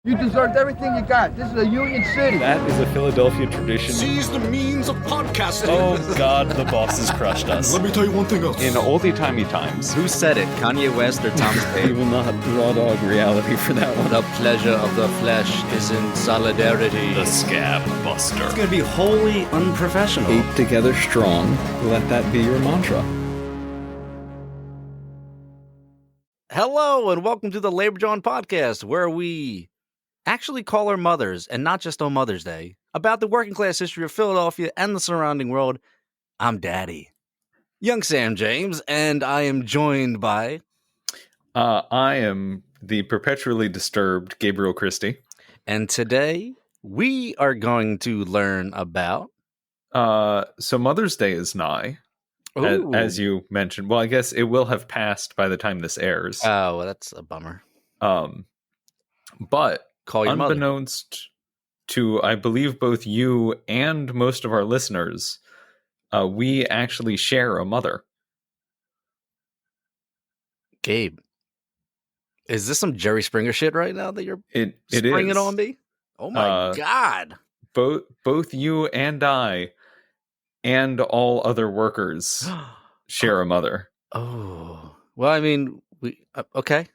You deserved everything you got. This is a union city. That is a Philadelphia tradition. Seize the means of podcasting. Oh God, the boss has crushed us. Let me tell you one thing else. In oldie-timey times, Who said it? Kanye West or Thomas we Paine? will not raw dog reality for that one. The pleasure of the flesh is in solidarity. The Scab Buster. It's gonna be wholly unprofessional. Eight together strong. Let that be your mantra. Hello and welcome to the Labor John podcast, where we actually call our mothers, and not just on Mother's Day, about the working class history of Philadelphia and the surrounding world. I'm Daddy, young Sam James, and I am joined by... I am the perpetually disturbed Gabriel Christie. And today, we are going to learn about... So Mother's Day is nigh, as you mentioned. Well, I guess it will have passed by the time this airs. Oh, well, that's a bummer. But Call your mother. unbeknownst to, I believe, both you and most of our listeners, we actually share a mother. Gabe, is this some Jerry Springer shit right now that you're It springing is. on me? Oh my God. Both you and I and all other workers share a mother. Oh, well, I mean, okay.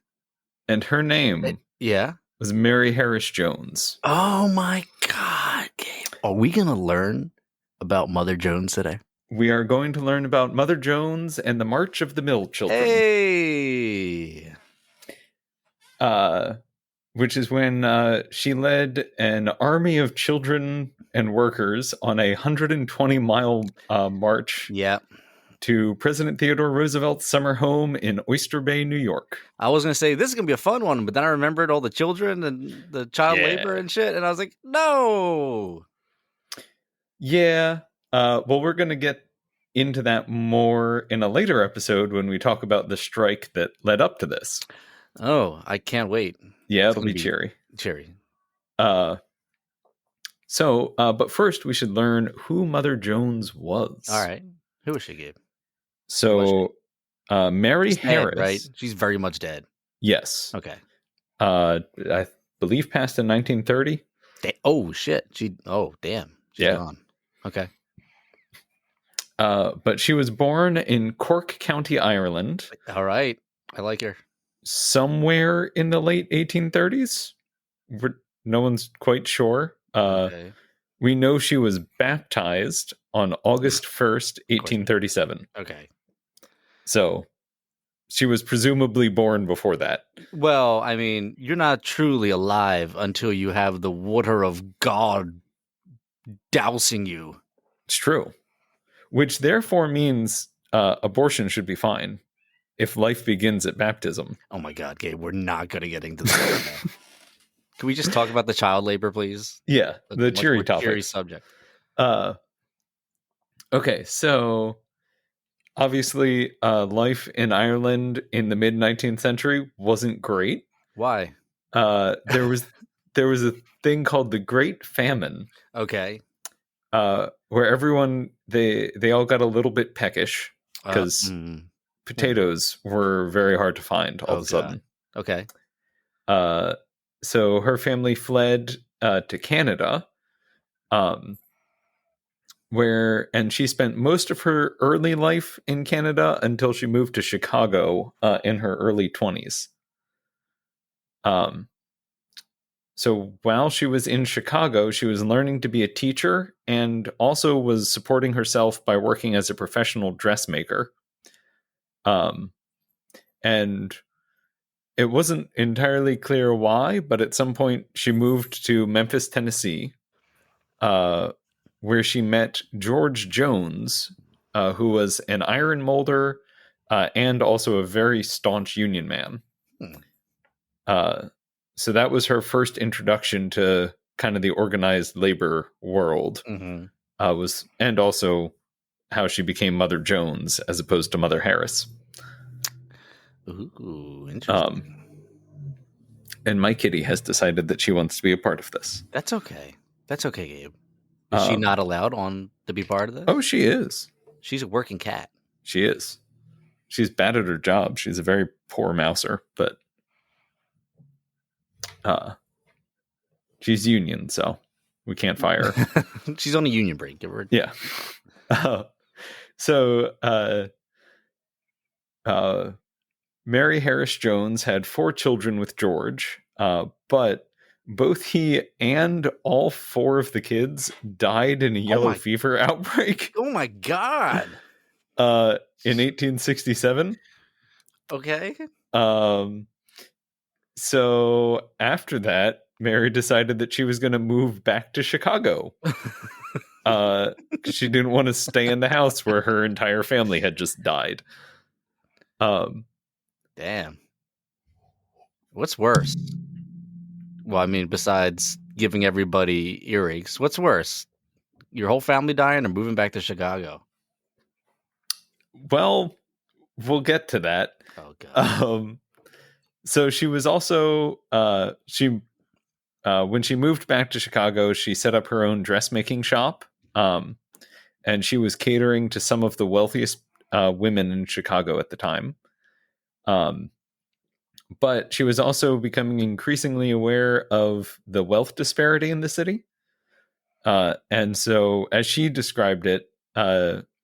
And her name Yeah. was Mary Harris Jones. Oh my God, Gabe. Are we going to learn about Mother Jones today? We are going to learn about Mother Jones and the March of the Mill Children. Hey. Which is when she led an army of children and workers on a 120-mile march Yeah. to President Theodore Roosevelt's summer home in Oyster Bay, New York. I was going to say, this is going to be a fun one, but then I remembered all the children and the child labor and shit, and I was like, no. Yeah. Well, we're going to get into that more in a later episode when we talk about the strike that led up to this. Oh, I can't wait. Yeah, It's it'll gonna be cheery. Cheery. But first we should learn who Mother Jones was. All right. Who was she, Gabe? So, Mary She's dead, Harris, right? She's very much dead. yes. Okay. I believe passed in 1930. Oh, shit. Damn. She's Yeah. gone. Okay. But she was born in Cork County, Ireland, All right. I like her. somewhere in the late 1830s. No one's quite sure. Okay. We know she was baptized on August 1st, 1837. Okay. So she was presumably born before that. Well, I mean, you're not truly alive until you have the water of God dousing you. It's true. Which therefore means abortion should be fine if life begins at baptism. Oh my God, Gabe, we're not going to get into this right now. Can we just talk about the child labor, please? Yeah, A the much cheery more topic. Cheery subject. Okay, so obviously life in Ireland in the mid-19th century wasn't great. Why? There was a thing called the Great Famine, Okay. where everyone they all got a little bit peckish because potatoes were very hard to find all of a sudden. Okay. So her family fled to Canada, and she spent most of her early life in Canada until she moved to Chicago in her early 20s. So while she was in Chicago, she was learning to be a teacher and also was supporting herself by working as a professional dressmaker. And it wasn't entirely clear why, but at some point she moved to Memphis, Tennessee, where she met George Jones, who was an iron molder and also a very staunch Union man. So that was her first introduction to kind of the organized labor world. And also how she became Mother Jones as opposed to Mother Harris. Ooh, interesting. And my kitty has decided that she wants to be a part of this. That's okay. That's okay, Gabe. Is she not allowed to be part of this? Oh, she is. She's a working cat. She is. She's bad at her job. She's a very poor mouser, but she's union, so we can't fire her. She's on a union break. Give her. Yeah. So Mary Harris Jones had 4 children with George, but both he and all 4 of the kids died in a yellow fever outbreak. Oh my God. In 1867. Okay. So after that, Mary decided that she was going to move back to Chicago. She didn't want to stay in the house where her entire family had just died. Damn. What's worse? Well, I mean, besides giving everybody earaches, what's worse? Your whole family dying or moving back to Chicago? Well, we'll get to that. Oh God. So she was also when she moved back to Chicago, she set up her own dressmaking shop, and she was catering to some of the wealthiest women in Chicago at the time. But she was also becoming increasingly aware of the wealth disparity in the city. And so, as she described it,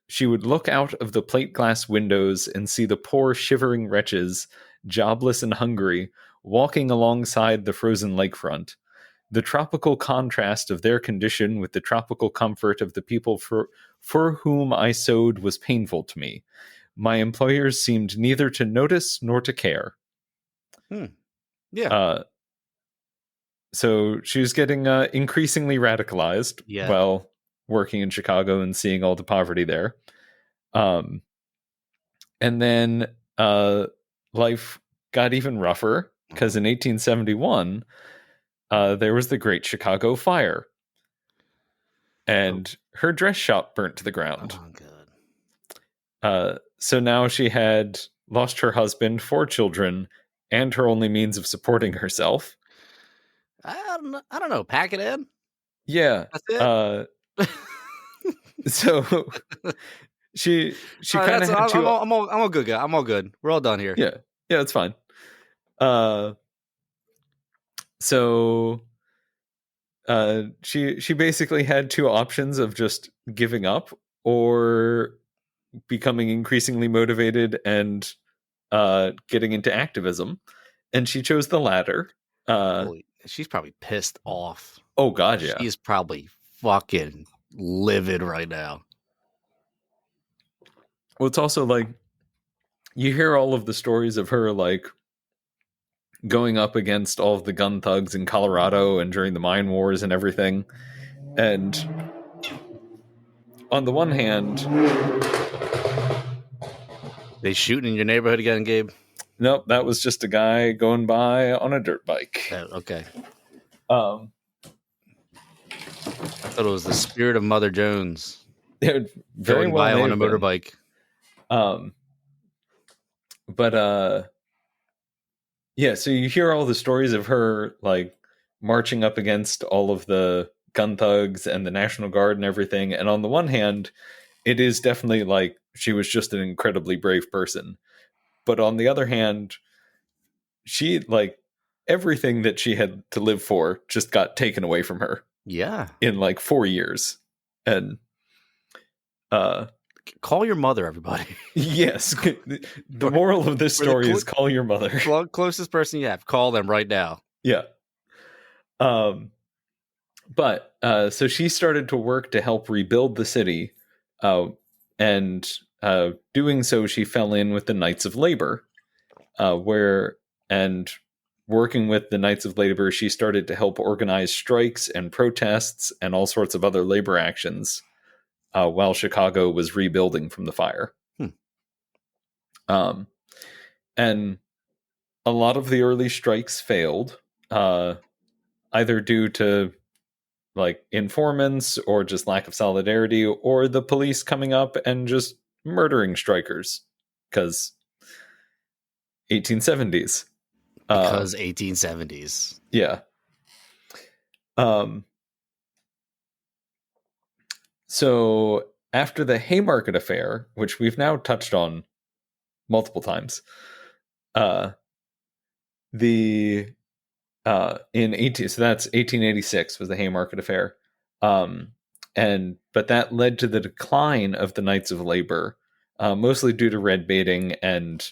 she would look out of the plate glass windows and see the poor shivering wretches, jobless and hungry, walking alongside the frozen lakefront. The tropical contrast of their condition with the tropical comfort of the people for whom I sewed was painful to me. My employers seemed neither to notice nor to care. Yeah. So she was getting increasingly radicalized while working in Chicago and seeing all the poverty there. And then life got even rougher because in 1871, there was the Great Chicago Fire. And her dress shop burnt to the ground. Oh, God. So now she had lost her husband, 4 children, and her only means of supporting herself. I don't know. Pack it in? Yeah. That's it? So she kind of had to... I'm all good, guy. I'm all good. We're all done here. Yeah, it's fine. So she basically had 2 options of just giving up or becoming increasingly motivated and getting into activism, and she chose the latter. She's probably pissed off. Oh God, yeah. She's probably fucking livid right now. Well, it's also like you hear all of the stories of her like going up against all of the gun thugs in Colorado and during the mine wars and everything. And on the one hand, they shooting in your neighborhood again, Gabe? Nope, that was just a guy going by on a dirt bike. Okay. I thought it was the spirit of Mother Jones. Very going well by on a motorbike. Yeah, so you hear all the stories of her like marching up against all of the gun thugs and the National Guard and everything. And on the one hand, it is definitely like she was just an incredibly brave person. But on the other hand, she like everything that she had to live for just got taken away from her. Yeah. In like 4 years. And call your mother, everybody. Yes. The moral of this story is call your mother. Closest person you have. Call them right now. Yeah. But so she started to work to help rebuild the city. And doing so, she fell in with the Knights of Labor, and working with the Knights of Labor, she started to help organize strikes and protests and all sorts of other labor actions while Chicago was rebuilding from the fire. And a lot of the early strikes failed, either due to like informants or just lack of solidarity, or the police coming up and just murdering strikers because 1870s. Because 1870s. Yeah. So after the Haymarket affair, which we've now touched on multiple times, the so that's 1886 was the Haymarket Affair. But that led to the decline of the Knights of Labor, mostly due to red baiting and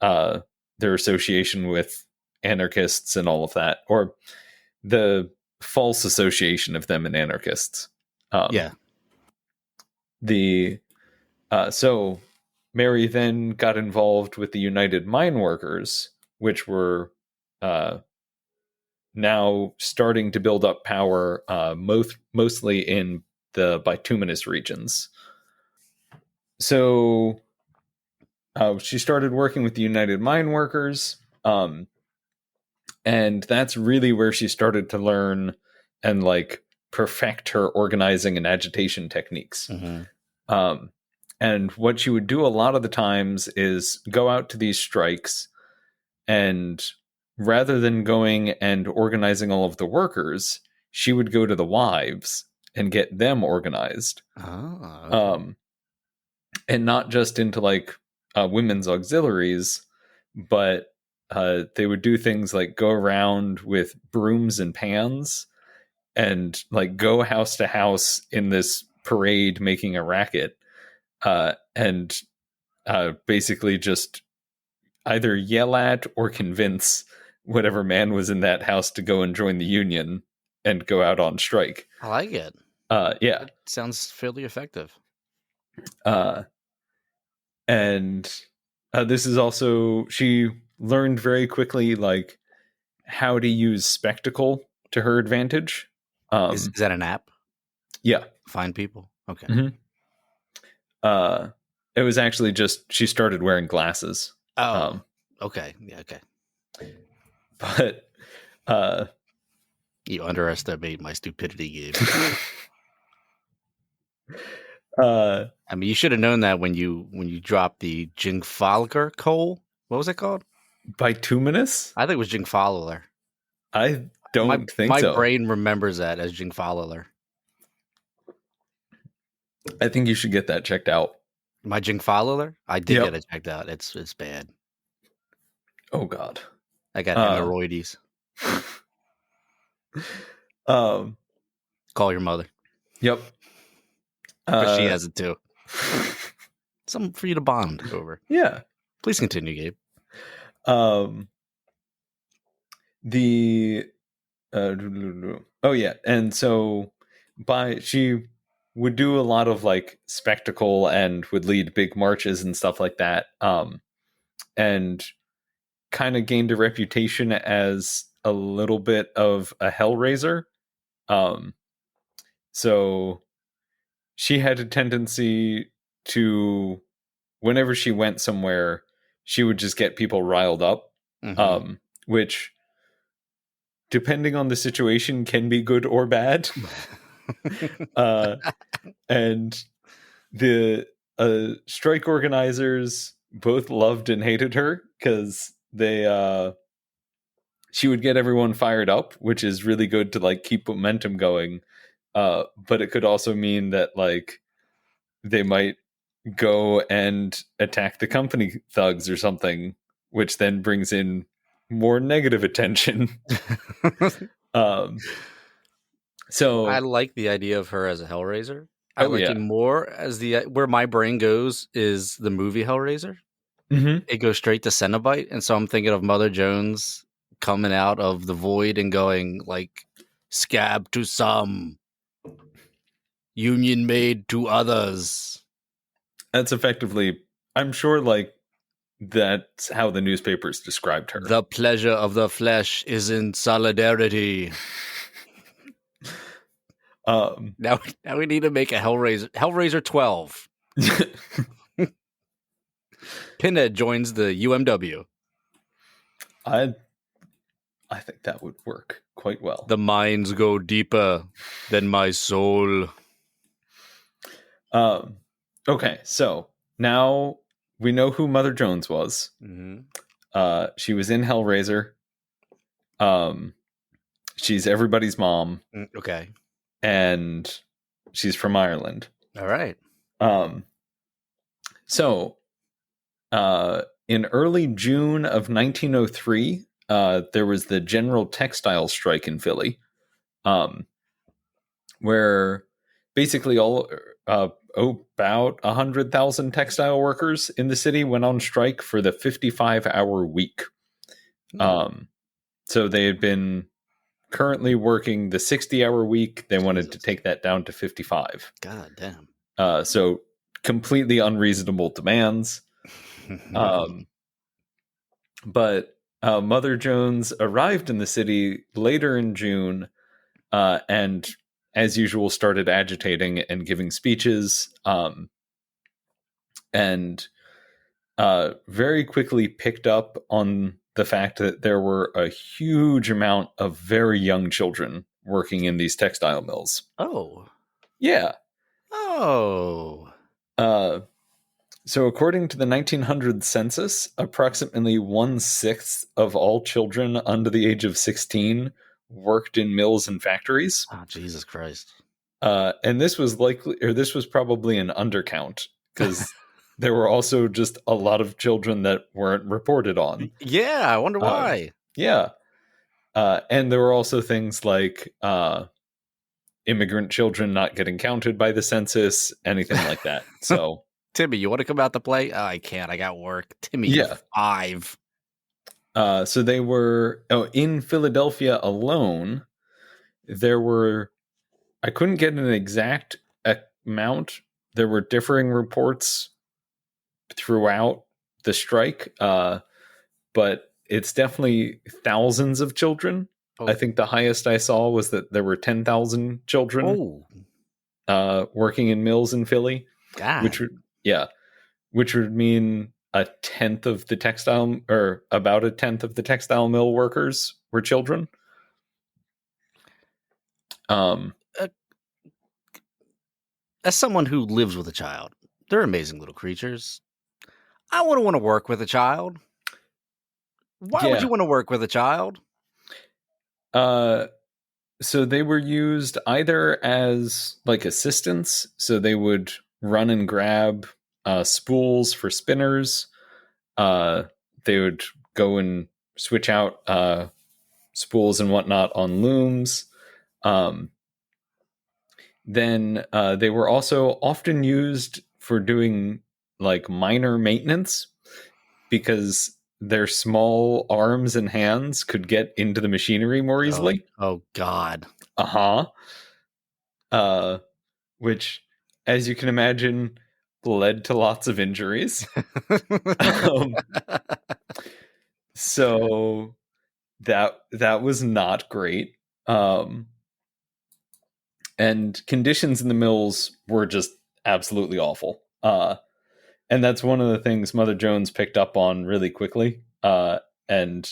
their association with anarchists and all of that, or the false association of them and anarchists. Yeah. So Mary then got involved with the United Mine Workers, which were now starting to build up power, mostly in the bituminous regions. So she started working with the United Mine Workers, and that's really where she started to learn and like perfect her organizing and agitation techniques. And what she would do a lot of the times is go out to these strikes, and rather than going and organizing all of the workers, she would go to the wives and get them organized. Okay. And not just into like women's auxiliaries, but they would do things like go around with brooms and pans and like go house to house in this parade making a racket, and basically just either yell at or convince whatever man was in that house to go and join the union and go out on strike. I like it. Yeah. It sounds fairly effective. And this is also, she learned very quickly like how to use spectacle to her advantage. Is that an app? Yeah. Find people? Okay. Mm-hmm. It was actually just she started wearing glasses. Oh, okay. Yeah, okay. But you underestimate my stupidity, Gabe. I mean, you should have known that when you dropped the Jingfalker coal. What was it called? Bituminous? I think it was Jingfalaler. I don't think my so. My brain remembers that as Jingfalaler. I think you should get that checked out. My Jingfalaler? I did get it checked out. It's bad. Oh God. I got hemorrhoides. Call your mother. Yep. Because she has it too. Something for you to bond over. Yeah. Please continue, Gabe. And so she would do a lot of like spectacle and would lead big marches and stuff like that, and kind of gained a reputation as a little bit of a hellraiser. So she had a tendency to, whenever she went somewhere, she would just get people riled up, which, depending on the situation, can be good or bad. And the strike organizers both loved and hated her because she would get everyone fired up, which is really good to like keep momentum going. But it could also mean that like they might go and attack the company thugs or something, which then brings in more negative attention. So I like the idea of her as a hellraiser. I like it more as where my brain goes is the movie Hellraiser. Mm-hmm. It goes straight to Cenobite, and so I'm thinking of Mother Jones coming out of the void and going like, "Scab to some, union made to others." That's effectively, I'm sure, like that's how the newspapers described her. The pleasure of the flesh is in solidarity. Now we need to make a Hellraiser 12. Pinhead joins the UMW. I think that would work quite well. The mines go deeper than my soul. Okay, so now we know who Mother Jones was. Mm-hmm. She was in Hellraiser. She's everybody's mom. Okay. And she's from Ireland. All right. So in early June of 1903, there was the general textile strike in Philly, where basically about 100,000 textile workers in the city went on strike for the 55-hour week. So they had been currently working the 60-hour week. They wanted to take that down to 55. God damn. So completely unreasonable demands. But Mother Jones arrived in the city later in June, and as usual started agitating and giving speeches, and very quickly picked up on the fact that there were a huge amount of very young children working in these textile mills. Oh. Yeah. Oh. So according to the 1900 census, approximately 1/6 of all children under the age of 16 worked in mills and factories. Oh, Jesus Christ. And this was probably an undercount, because there were also just a lot of children that weren't reported on. Yeah, I wonder why. Yeah. And there were also things like immigrant children not getting counted by the census, anything like that. So, Timmy, you want to come out to play? Oh, I can't. I got work. Timmy, Yeah. you're 5. So they were in Philadelphia alone. There were, I couldn't get an exact amount. There were differing reports throughout the strike, but it's definitely thousands of children. Oh. I think the highest I saw was that there were 10,000 children working in mills in Philly. God. Which would mean a tenth of the textile, or about a tenth of the textile mill workers were children. As someone who lives with a child, they're amazing little creatures. I wouldn't want to work with a child. Why would you want to work with a child? So they were used either as like assistants, so they would run and grab spools for spinners. They would go and switch out spools and whatnot on looms. Then they were also often used for doing like minor maintenance, because their small arms and hands could get into the machinery more easily. Oh God. Which, as you can imagine, led to lots of injuries. So that was not great. And conditions in the mills were just absolutely awful. And that's one of the things Mother Jones picked up on really quickly. And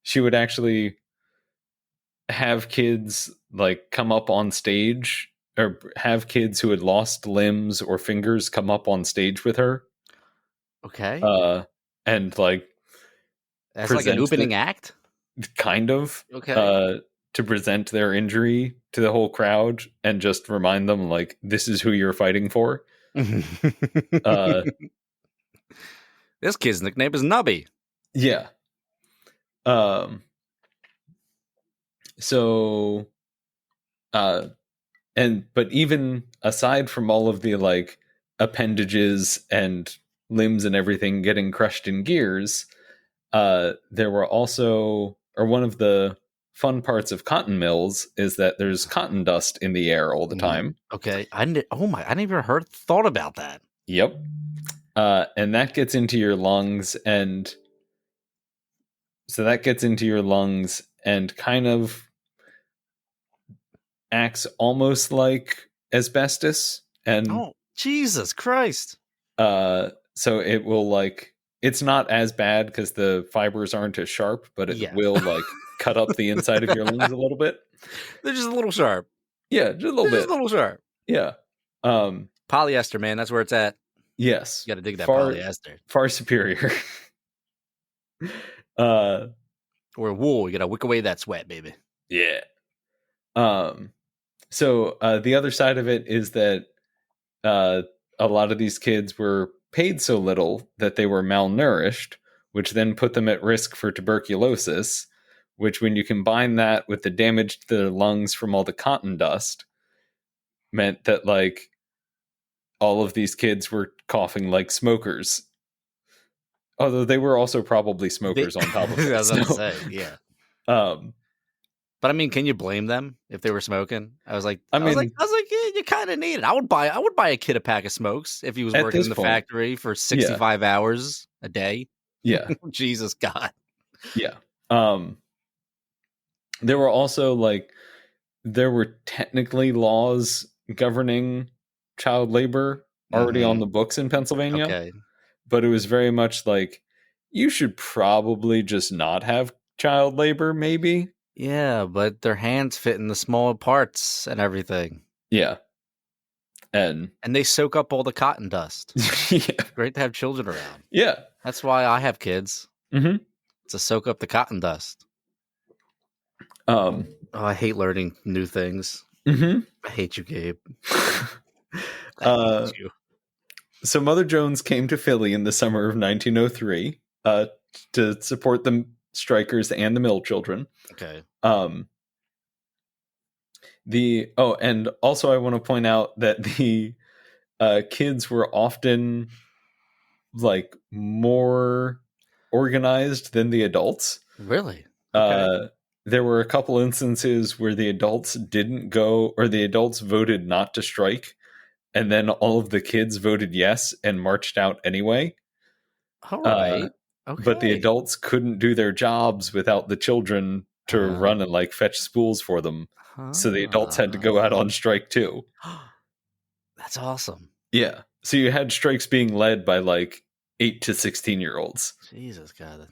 she would actually have kids like come up on stage, or have kids who had lost limbs or fingers come up on stage with her. Okay. And like, that's like an opening act? Kind of. Okay. To present their injury to the whole crowd and just remind them, like, this is who you're fighting for. This kid's nickname is Nubby. Yeah. So, but even aside from all of the like appendages and limbs and everything getting crushed in gears, there were also, or one of the fun parts of cotton mills is that there's cotton dust in the air all the time. Okay. I didn't even thought about that. Yep. And that gets into your lungs, and so that gets into your lungs and kind of acts almost like asbestos. And oh, Jesus Christ. So it will like, it's not as bad because the fibers aren't as sharp, but it will like cut up the inside of your lungs a little bit. They're just a little sharp. Yeah, just a little bit. Just a little sharp. Yeah. Polyester, man, that's where it's at. Yes. You got to dig that polyester. Far superior. Or wool, you got to wick away that sweat, baby. Yeah. So the other side of it is that a lot of these kids were paid so little that they were malnourished, which then put them at risk for tuberculosis. which when you combine that with the damage to their lungs from all the cotton dust, meant that like all of these kids were coughing like smokers. Although they were also probably smokers on top of it. I was gonna so, say, yeah. Um, But I mean, can you blame them if they were smoking? I was like, I yeah, you kind of need it. I would buy a kid a pack of smokes if he was At working this in the point, factory for 65 hours a day. yeah, Jesus God. yeah. There were also like there were technically laws governing child labor already on the books in Pennsylvania, Okay. but it was very much like you should probably just not have child labor, maybe. Yeah, but their hands fit in the small parts and everything. Yeah. And they soak up all the cotton dust. yeah. Great to have children around. Yeah. That's why I have kids. Mm-hmm. To soak up the cotton dust. Oh, I hate learning new things. Mm-hmm. I hate you, Gabe. I hate you. So Mother Jones came to Philly in the summer of 1903 to support the strikers and the mill children. Okay. And also I want to point out that the kids were often like more organized than the adults. Really? Okay. There were a couple instances where the adults didn't go, or the adults voted not to strike, and then all of the kids voted yes and marched out anyway. All right. Okay. But the adults couldn't do their jobs without the children to run and like fetch spools for them. So the adults had to go out on strike too. That's awesome. Yeah. So you had strikes being led by like 8 to 16-year-olds. Jesus God.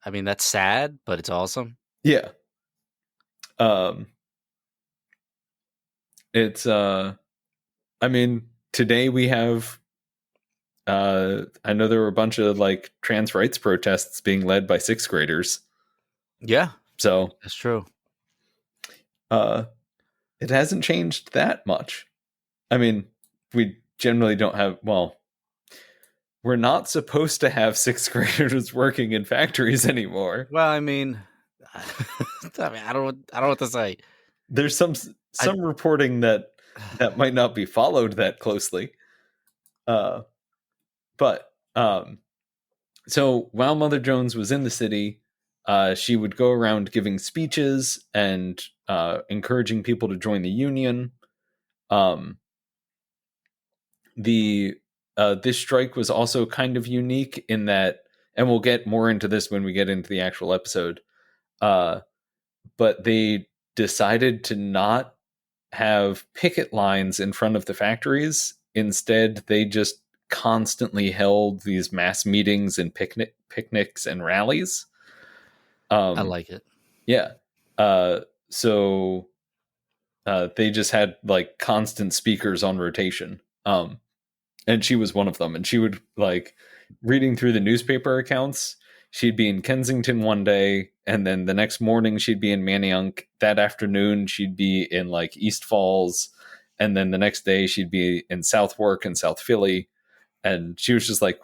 I mean, that's sad, but it's awesome. Yeah. It's I mean, today we have I know there were a bunch of like trans rights protests being led by 6th graders. Yeah. So that's true. It hasn't changed that much. I mean, we generally don't have, well, we're not supposed to have 6th graders working in factories anymore. Well, I mean, I don't know what to say. There's some reporting that might not be followed that closely. But so while Mother Jones was in the city, she would go around giving speeches and encouraging people to join the union. This strike was also kind of unique in that, and we'll get more into this when we get into the actual episode, but they decided to not have picket lines in front of the factories. Instead, they just constantly held these mass meetings and picnics and rallies. I like it. Yeah. So they just had like constant speakers on rotation. And she was one of them. And she would like reading through the newspaper accounts. She'd be in Kensington one day, and then the next morning she'd be in Manayunk. That afternoon she'd be in like East Falls, and then the next day she'd be in Southwark and South Philly. And she was just like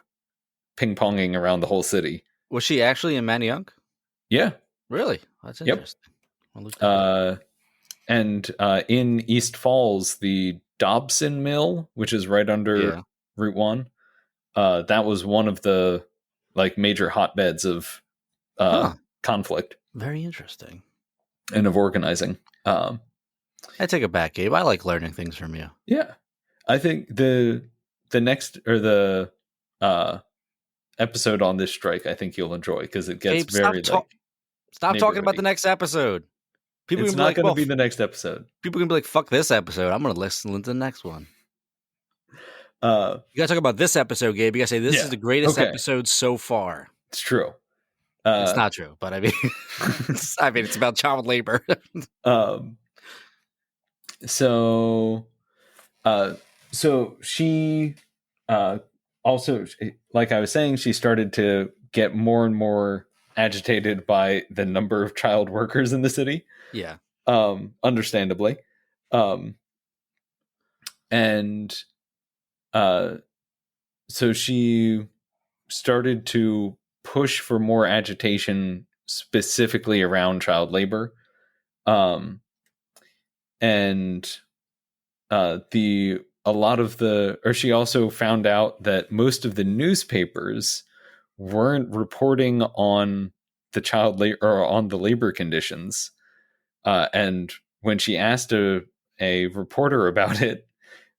ping-ponging around the whole city. Was she actually in Manayunk? Yeah. Really? That's interesting. And in East Falls, the Dobson Mill, which is right under Route 1, that was one of the like major hotbeds of conflict. Very interesting. And of organizing. I take it back, Gabe. I like learning things from you. Yeah. I think the next, or the episode on this strike, I think you'll enjoy, because it gets Gabe, stop talking about the next episode. People it's not going to be the next episode. People are going to be like, fuck this episode. I'm going to listen to the next one. You got to talk about this episode, Gabe. You got to say, this is the greatest episode so far. It's true. It's not true, but I mean, it's about child labor. So she also, like I was saying, she started to get more and more agitated by the number of child workers in the city. Yeah. Understandably. So she started to push for more agitation specifically around child labor. And she also found out that most of the newspapers weren't reporting on the child labor or on the labor conditions. And when she asked a reporter about it,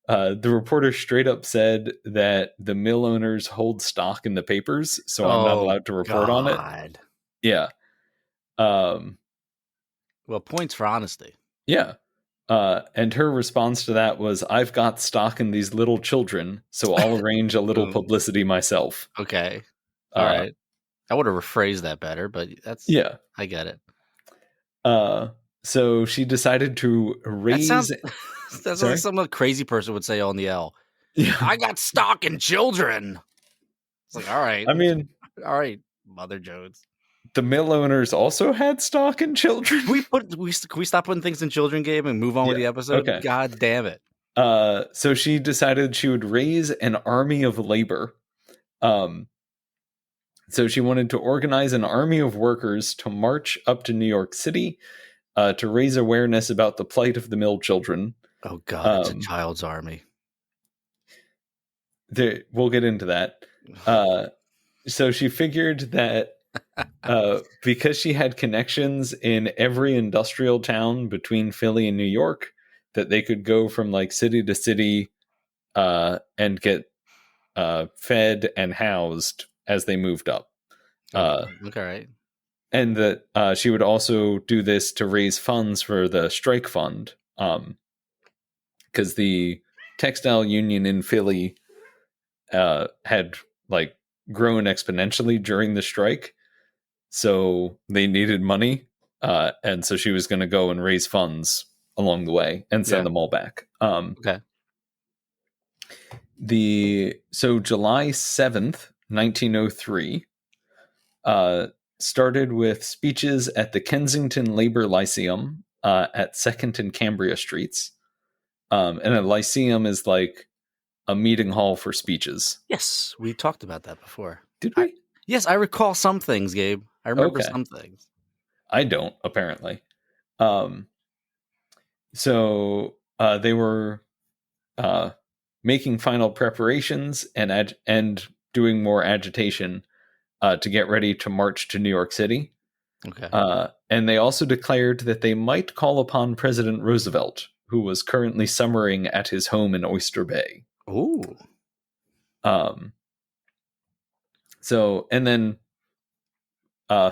the reporter straight up said that the mill owners hold stock in the papers, so I'm not allowed to report on it. Yeah. Well, points for honesty. Yeah. And her response to that was, I've got stock in these little children, so I'll arrange a little publicity myself. Okay. All right. I would have rephrased that better, but I get it. So she decided to raise... That's like some crazy person would say on the L. Yeah. I got stock in children. It's like, all right. I mean... All right, Mother Jones. The mill owners also had stock in children. Can we stop putting things in children, Gabe, and move on with the episode? Okay. God damn it. So she decided she would raise an army of labor. So she wanted to organize an army of workers to march up to New York City to raise awareness about the plight of the mill children. Oh, God, it's a child's army. We'll get into that. So she figured that because she had connections in every industrial town between Philly and New York, that they could go from like city to city and get fed and housed as they moved up. Okay. And that she would also do this to raise funds for the strike fund, because the textile union in Philly had like grown exponentially during the strike, so they needed money, and so she was going to go and raise funds along the way and send them all back. Okay. So July 7th, 1903, started with speeches at the Kensington Labor Lyceum at 2nd and Cambria Streets. And a lyceum is like a meeting hall for speeches. Yes, we talked about that before. Did we? Yes, I recall some things, Gabe. I remember some things. I don't, apparently. So they were making final preparations and doing more agitation to get ready to march to New York City. Okay. And they also declared that they might call upon President Roosevelt, who was currently summering at his home in Oyster Bay. Ooh. So, and then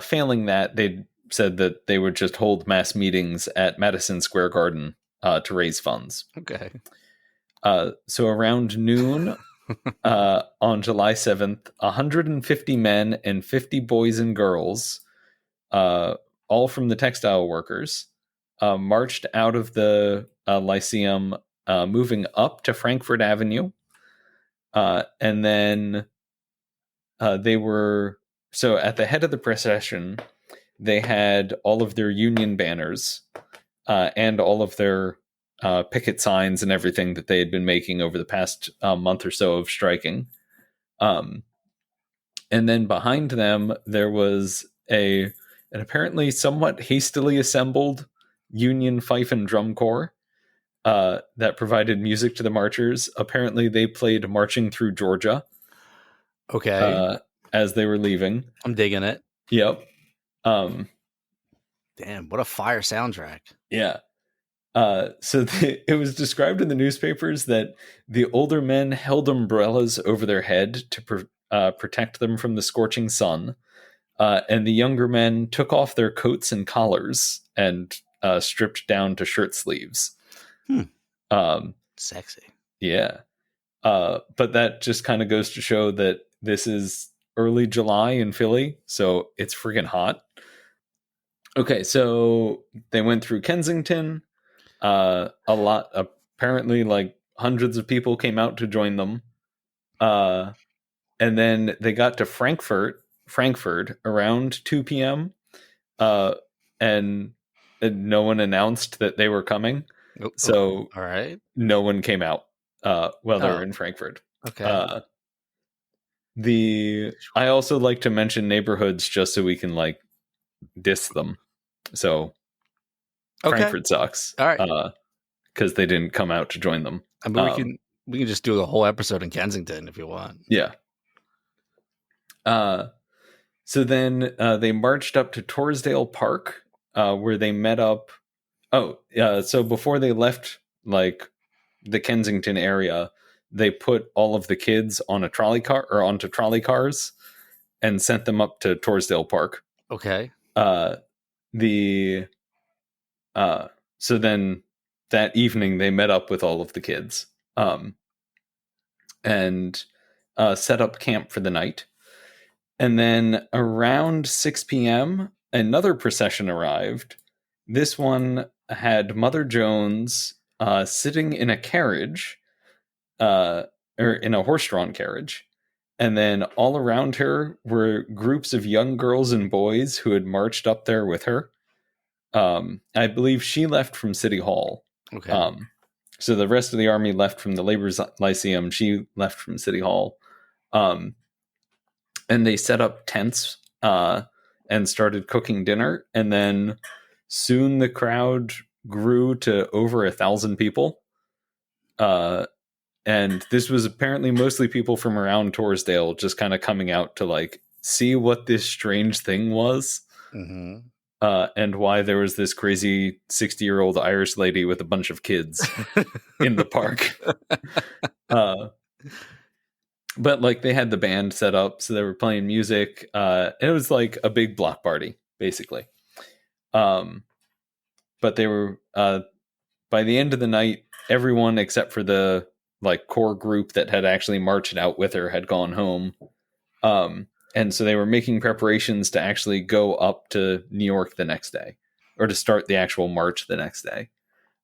failing that, they said that they would just hold mass meetings at Madison Square Garden to raise funds. Okay. So around noon on July 7th, 150 men and 50 boys and girls, all from the textile workers, marched out of the Lyceum, moving up to Frankfurt Avenue. And then they were... So at the head of the procession, they had all of their union banners and all of their picket signs and everything that they had been making over the past month or so of striking. And then behind them, there was an apparently somewhat hastily assembled Union fife and drum corps that provided music to the marchers. Apparently, they played Marching Through Georgia. Okay. As they were leaving. I'm digging it. Yep. Damn, what a fire soundtrack. Yeah. So it was described in the newspapers that the older men held umbrellas over their head to protect them from the scorching sun. And the younger men took off their coats and collars and stripped down to shirt sleeves. Sexy. Yeah. But that just kind of goes to show that this is early July in Philly, so it's friggin' hot. Okay, so they went through Kensington. Apparently, like hundreds of people came out to join them. And then they got to Frankfurt around 2 p.m. And no one announced that they were coming. So all right, no one came out while they were in Frankfurt. Okay. I also like to mention neighborhoods just so we can like diss them. So Okay. Frankfurt sucks. All right. Because they didn't come out to join them. I mean, we can just do the whole episode in Kensington if you want. Yeah. So then they marched up to Torresdale Park, where they met up. So before they left, like the Kensington area, they put all of the kids on a trolley car or onto trolley cars and sent them up to Torresdale Park. Okay. So then that evening they met up with all of the kids, and set up camp for the night. And then around 6 p.m., another procession arrived. This one had Mother Jones sitting in a carriage, or in a horse-drawn carriage. And then all around her were groups of young girls and boys who had marched up there with her. I believe she left from City Hall. Okay. So the rest of the army left from the Labor Lyceum. She left from City Hall. And they set up tents and started cooking dinner. And then soon the crowd grew to over 1,000 people. And this was apparently mostly people from around Torresdale just kind of coming out to like see what this strange thing was. Mm-hmm. And why there was this crazy 60-year-old Irish lady with a bunch of kids in the park. But like they had the band set up, so they were playing music. It was like a big block party, basically. But they were by the end of the night, everyone except for the like core group that had actually marched out with her had gone home. And so they were making preparations to actually go up to New York the next day, or to start the actual march the next day.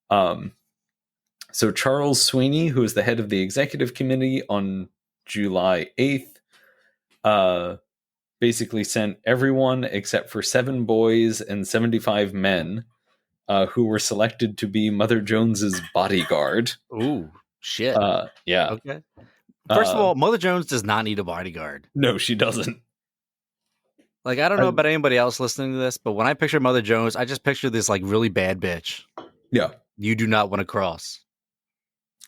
So Charles Sweeney, who is the head of the executive committee on July 8th, basically sent everyone except for 7 boys and 75 men who were selected to be Mother Jones's bodyguard. Ooh, shit. Yeah. Okay. First of all, Mother Jones does not need a bodyguard. No, she doesn't. Like, I don't know about anybody else listening to this, but when I picture Mother Jones, I just picture this like really bad bitch. Yeah. You do not want to cross.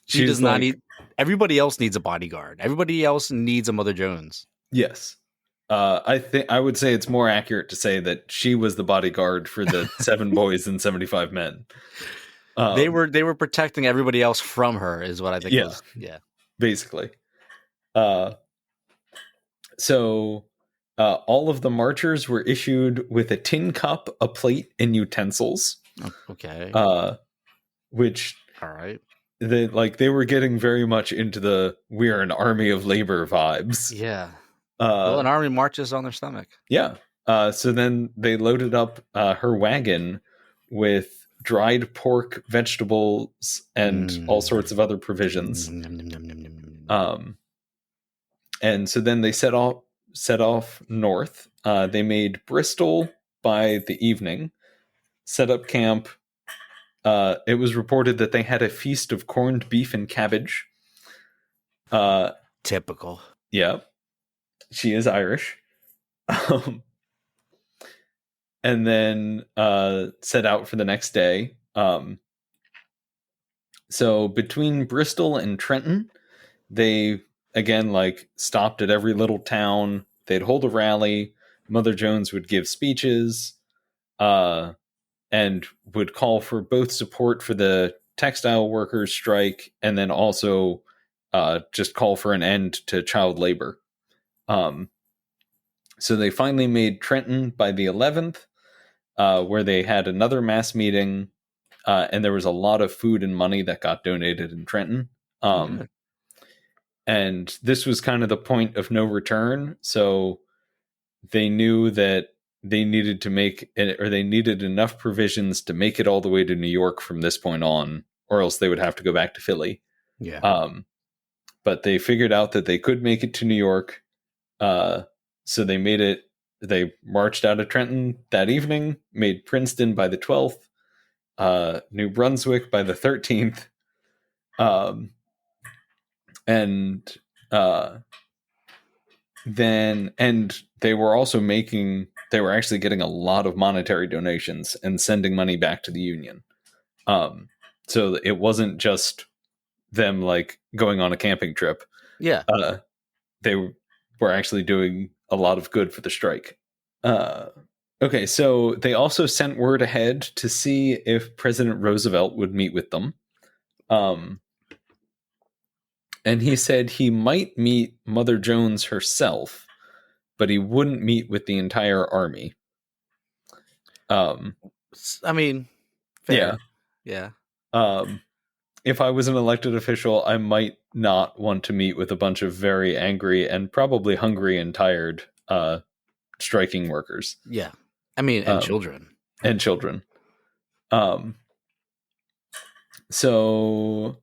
She She's does not like, need. Everybody else needs a bodyguard. Everybody else needs a Mother Jones. Yes. I would say it's more accurate to say that she was the bodyguard for the 7 boys and 75 men. They were protecting everybody else from her, is what I think. Yeah. Yeah. Basically. So all of the marchers were issued with a tin cup, a plate, and utensils. Okay. Which, all right. They were getting very much into the "we're an army of labor" vibes. Yeah. Well, an army marches on their stomach. Yeah. So then they loaded up her wagon with dried pork, vegetables, and all sorts of other provisions. And so then they set off north. They made Bristol by the evening, set up camp. It was reported that they had a feast of corned beef and cabbage. Typical. Yeah. She is Irish. And then set out for the next day. So between Bristol and Trenton, they again stopped at every little town. They'd hold a rally. Mother Jones would give speeches, and would call for both support for the textile workers' strike, and then also just call for an end to child labor. So they finally made Trenton by the 11th, where they had another mass meeting, and there was a lot of food and money that got donated in Trenton. And this was kind of the point of no return. So they knew that they needed to they needed enough provisions to make it all the way to New York from this point on, or else they would have to go back to Philly. Yeah. But they figured out that they could make it to New York. So they made it. They marched out of Trenton that evening, made Princeton by the 12th, New Brunswick by the 13th. And they were actually getting a lot of monetary donations and sending money back to the union. So it wasn't just them like going on a camping trip. Yeah. They were actually doing a lot of good for the strike. Okay, so they also sent word ahead to see if President Roosevelt would meet with them. And he said he might meet Mother Jones herself, but he wouldn't meet with the entire army. I mean, fair. Yeah. If I was an elected official, I might not want to meet with a bunch of very angry and probably hungry and tired striking workers. Yeah. I mean, and children. And children. So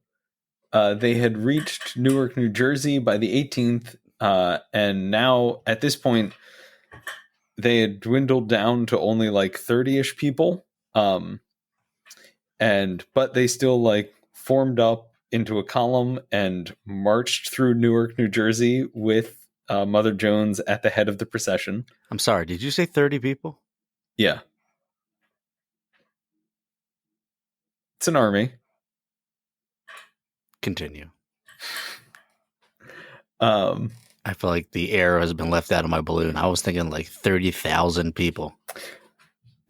they had reached Newark, New Jersey by the 18th, and now at this point they had dwindled down to only like 30-ish people. But they still like formed up into a column and marched through Newark, New Jersey with Mother Jones at the head of the procession. I'm sorry, did you say 30 people? Yeah. It's an army. Continue. I feel like the air has been left out of my balloon. I was thinking like 30,000 people.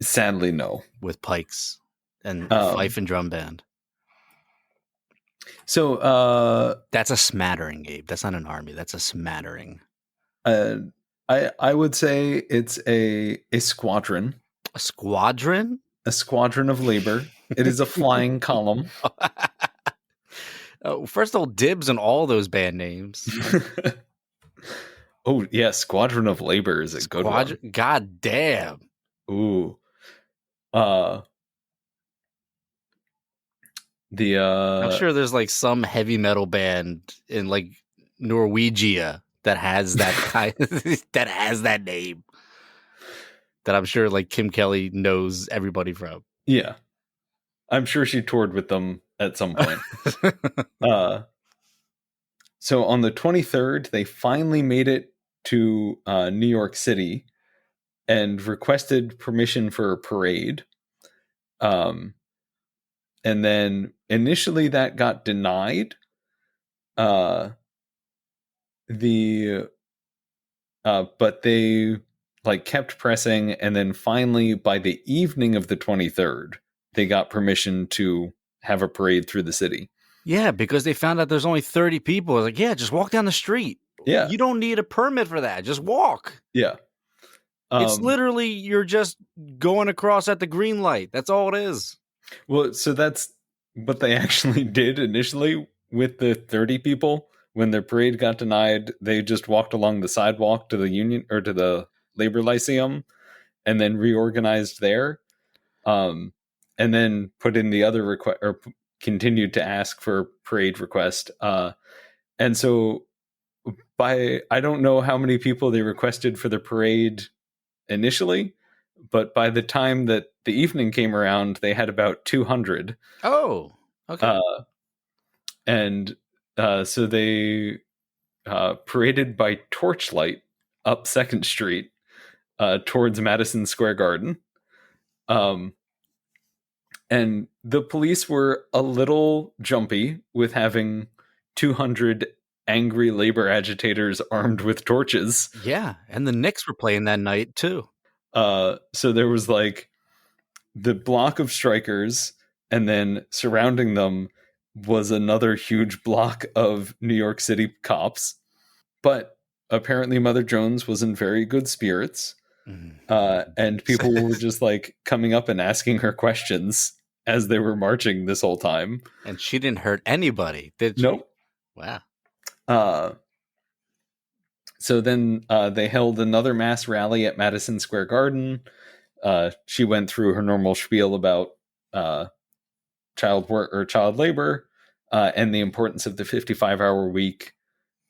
Sadly, no. With pikes and fife and drum band. So that's a smattering, Gabe. That's not an army. That's a smattering. I would say it's a squadron. A squadron? A squadron of labor. It is a flying column. First of all, dibs on all those band names. Oh, yeah. Squadron of Labor is a good one. God damn. Ooh. I'm sure there's like some heavy metal band in like Norwegia that has that kind that has that name. That I'm sure like Kim Kelly knows everybody from. Yeah. I'm sure she toured with them at some point. So on the 23rd, they finally made it to New York City and requested permission for a parade. And then initially that got denied. But they like kept pressing, and then finally by the evening of the 23rd, they got permission to have a parade through the city. Yeah, because they found out there's only 30 people. I was like, yeah, just walk down the street. Yeah. You don't need a permit for that. Just walk. Yeah. It's literally you're just going across at the green light. That's all it is. Well, so that's what they actually did initially with the 30 people. When their parade got denied, they just walked along the sidewalk to the Union or to the Labor Lyceum and then reorganized there. And then put in the other request or continued to ask for a parade request. And so I don't know how many people they requested for the parade initially, but by the time that the evening came around, they had about 200. Oh, okay. So they paraded by torchlight up 2nd Street towards Madison Square Garden. And the police were a little jumpy with having 200 angry labor agitators armed with torches. Yeah, and the Knicks were playing that night too. So there was like the block of strikers, and then surrounding them was another huge block of New York City cops. But apparently Mother Jones was in very good spirits. And people were just like coming up and asking her questions as they were marching this whole time. And she didn't hurt anybody, did she? Nope. Wow. So then they held another mass rally at Madison Square Garden. She went through her normal spiel about child work or child labor and the importance of the 55-hour week.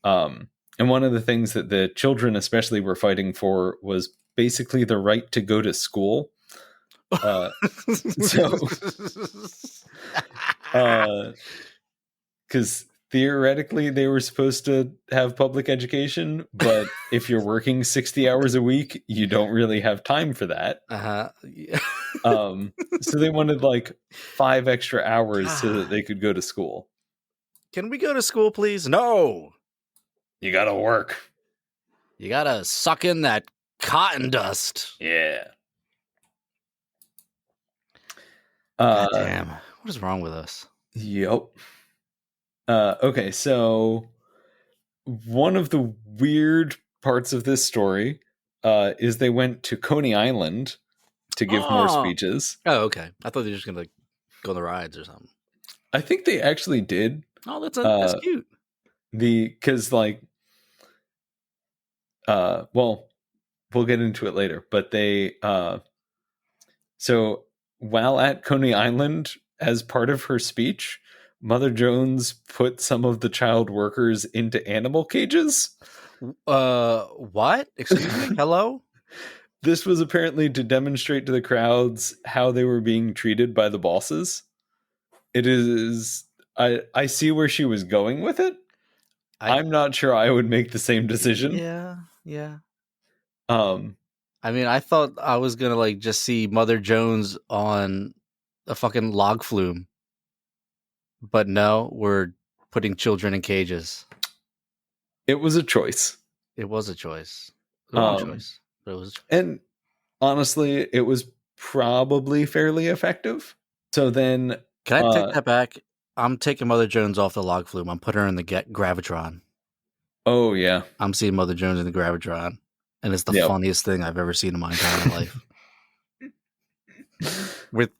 And one of the things that the children especially were fighting for was basically the right to go to school. Because theoretically they were supposed to have public education, but if you're working 60 hours a week, you don't really have time for that. Yeah. So they wanted like 5 extra hours so that they could go to school. Can we go to school, please? No. You gotta work. You gotta suck in that cotton dust. Yeah. God damn. What is wrong with us? Yep. Okay, so one of the weird parts of this story is they went to Coney Island to give more speeches. Oh, okay. I thought they were just gonna go on the rides or something. I think they actually did. Oh, that's cute. Because like, well, we'll get into it later. But they, so while at Coney Island, as part of her speech, Mother Jones put some of the child workers into animal cages. What? Excuse me? Hello? This was apparently to demonstrate to the crowds how they were being treated by the bosses. It is... I see where she was going with it. I'm not sure I would make the same decision. Yeah. I mean, I thought I was gonna like just see Mother Jones on a fucking log flume. But no, we're putting children in cages. It was a choice. It was a choice. The wrong choice. But it was a choice. And honestly, it was probably fairly effective. So then... Can I take that back? I'm taking Mother Jones off the log flume. I'm putting her in the Gravitron. Oh, yeah. I'm seeing Mother Jones in the Gravitron. And it's the funniest thing I've ever seen in my entire life. With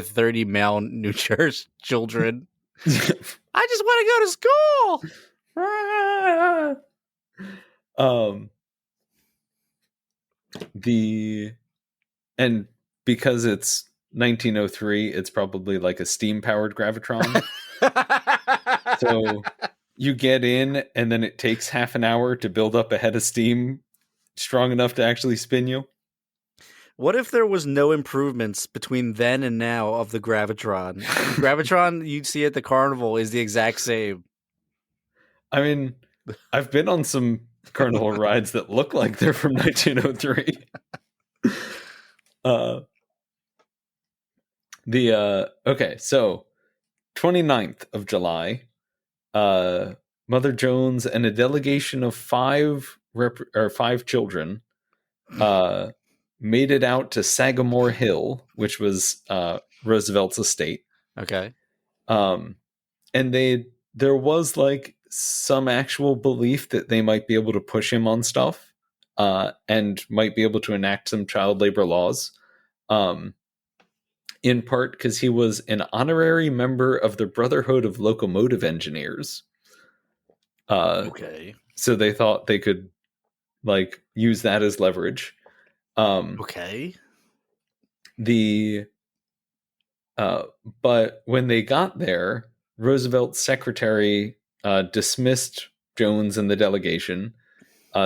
30 malnourished children. I just want to go to school. And because it's 1903, it's probably like a steam-powered gravitron. So you get in, and then it takes half an hour to build up a head of steam strong enough to actually spin you. What if there was no improvements between then and now of the Gravitron? The Gravitron you see at the carnival is the exact same. I mean, I've been on some carnival rides that look like they're from 1903. Okay, so 29th of July, Mother Jones and a delegation of 5 children made it out to Sagamore Hill, which was Roosevelt's estate. Okay. And there was like some actual belief that they might be able to push him on stuff, and might be able to enact some child labor laws. In part because he was an honorary member of the Brotherhood of Locomotive Engineers. Okay. So they thought they could like use that as leverage. Okay. But when they got there, Roosevelt's secretary dismissed Jones and the delegation,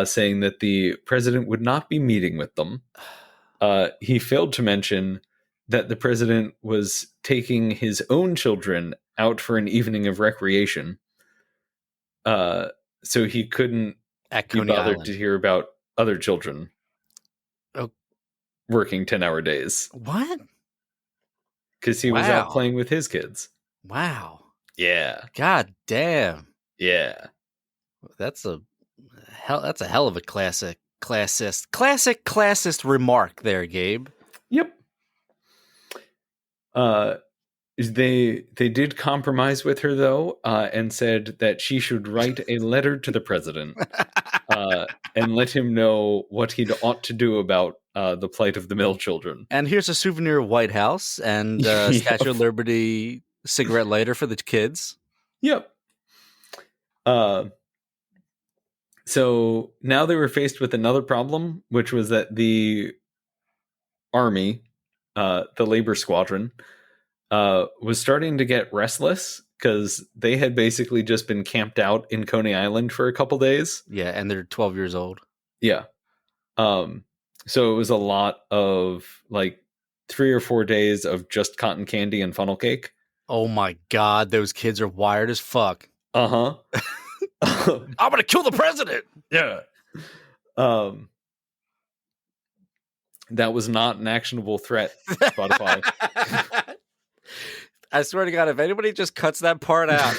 saying that the president would not be meeting with them. He failed to mention that the president was taking his own children out for an evening of recreation. So he couldn't be bothered to hear about other children working 10-hour days. What? Because he was out playing with his kids. Wow. Yeah. God damn. Yeah. That's a hell of a classic classist remark there, Gabe. Yep. They did compromise with her though, and said that she should write a letter to the president, and let him know what he ought to do about the plight of the mill children. And here's a souvenir of White House and Statue of Liberty cigarette lighter for the kids. Yep. So now they were faced with another problem, which was that the army, the labor squadron, was starting to get restless because they had basically just been camped out in Coney Island for a couple days. Yeah, and they're 12 years old. Yeah. So it was a lot of like 3 or 4 days of just cotton candy and funnel cake. Oh my God, those kids are wired as fuck. Uh-huh. I'm gonna kill the president. Yeah. That was not an actionable threat, Spotify. I swear to God, if anybody just cuts that part out.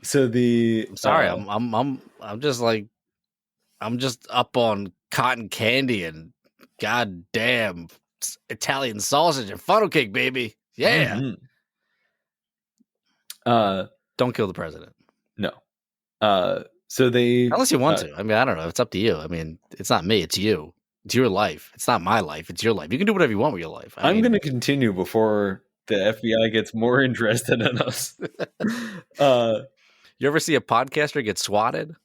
So the I'm sorry, I'm just like, I'm just up on cotton candy and goddamn Italian sausage and funnel cake, baby. Yeah. mhm. Don't kill the president. No. So they Unless you want to. I mean, I don't know. It's up to you. I mean, it's not me. It's you. It's your life. It's not my life. It's your life. You can do whatever you want with your life. I'm going to continue before the FBI gets more interested in us. You ever see a podcaster get swatted?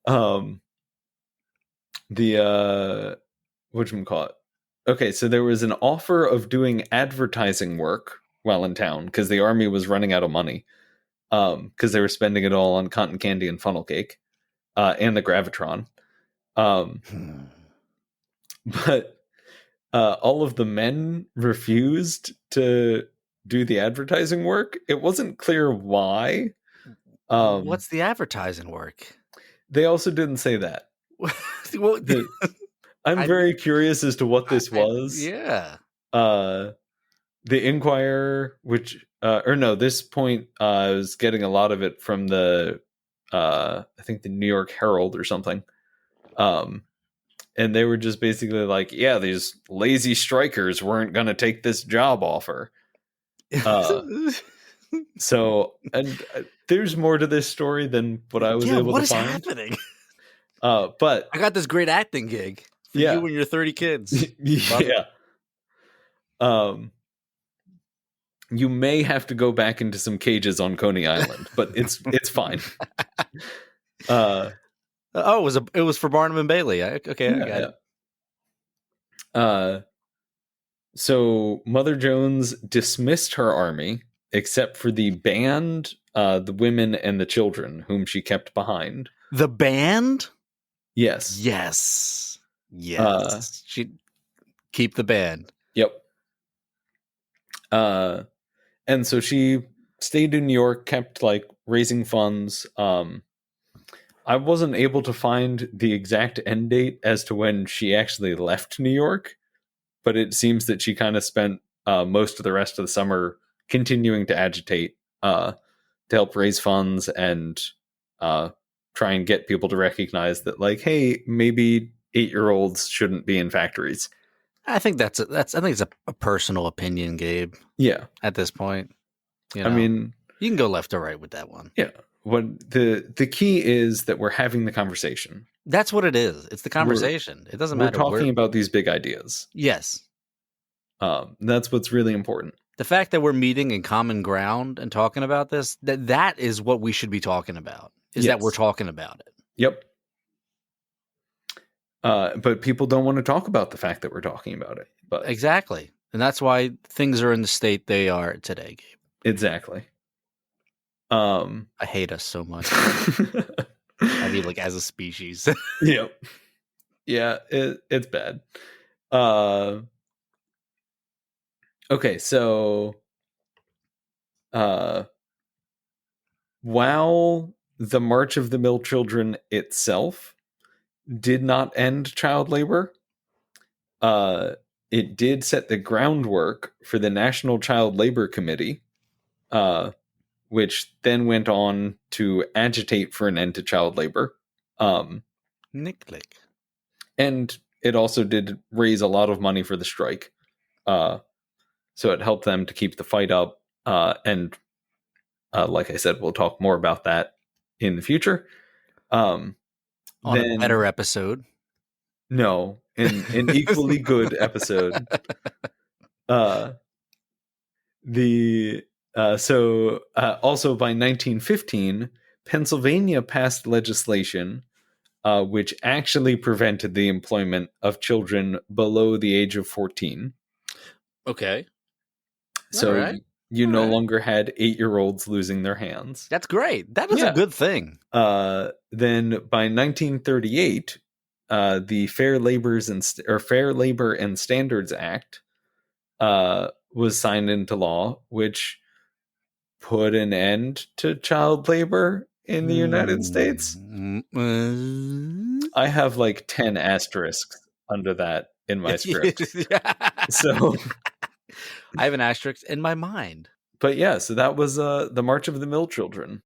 Whatchamacallit? Okay, so there was an offer of doing advertising work while in town because the army was running out of money because they were spending it all on cotton candy and funnel cake and the Gravitron. But all of the men refused to do the advertising work. It wasn't clear why. What's the advertising work? They also didn't say that. Well, I'm very curious as to what this was. Yeah. The Inquirer, which this point I was getting a lot of it from the I think the New York Herald or something. And they were just basically like, yeah, these lazy strikers weren't going to take this job offer. So, and there's more to this story than what I was able to find. What is happening? But I got this great acting gig for you and your 30 kids. Yeah. You may have to go back into some cages on Coney Island, but it's fine. It was for Barnum and Bailey. I got it. So Mother Jones dismissed her army, except for the band, the women, and the children, whom she kept behind. The band? Yes. Yes. She'd keep the band. Yep. And so she stayed in New York, kept like raising funds. I wasn't able to find the exact end date as to when she actually left New York, but it seems that she kind of spent most of the rest of the summer continuing to agitate to help raise funds and try and get people to recognize that, like, hey, maybe 8-year-olds shouldn't be in factories. I think I think it's a personal opinion, Gabe. Yeah. At this point, you know, I mean, you can go left or right with that one. Yeah. What the key is that we're having the conversation. That's what it is. It's the conversation. It doesn't matter. We're talking about these big ideas. Yes. That's what's really important. The fact that we're meeting in common ground and talking about this, that is what we should be talking about. Is that we're talking about it. Yep. But people don't want to talk about the fact that we're talking about it. But exactly. And that's why things are in the state they are today, Gabe. Exactly. I hate us so much. I mean, like, as a species. Yep. Yeah, it's bad. Okay, so while the March of the Mill Children itself did not end child labor, it did set the groundwork for the National Child Labor Committee, which then went on to agitate for an end to child labor. Nick. And it also did raise a lot of money for the strike. So it helped them to keep the fight up. And like I said, we'll talk more about that in the future. On a better episode. No, in an equally good episode. Also by 1915, Pennsylvania passed legislation which actually prevented the employment of children below the age of 14. Okay. So you no longer had 8-year-olds losing their hands. That's great. That is a good thing. Then by 1938, the Fair Labor and Standards Act was signed into law, which put an end to child labor in the United States. I have like 10 asterisks under that in my script. So, I have an asterisk in my mind. but yeah, so that was the March of the Mill Children.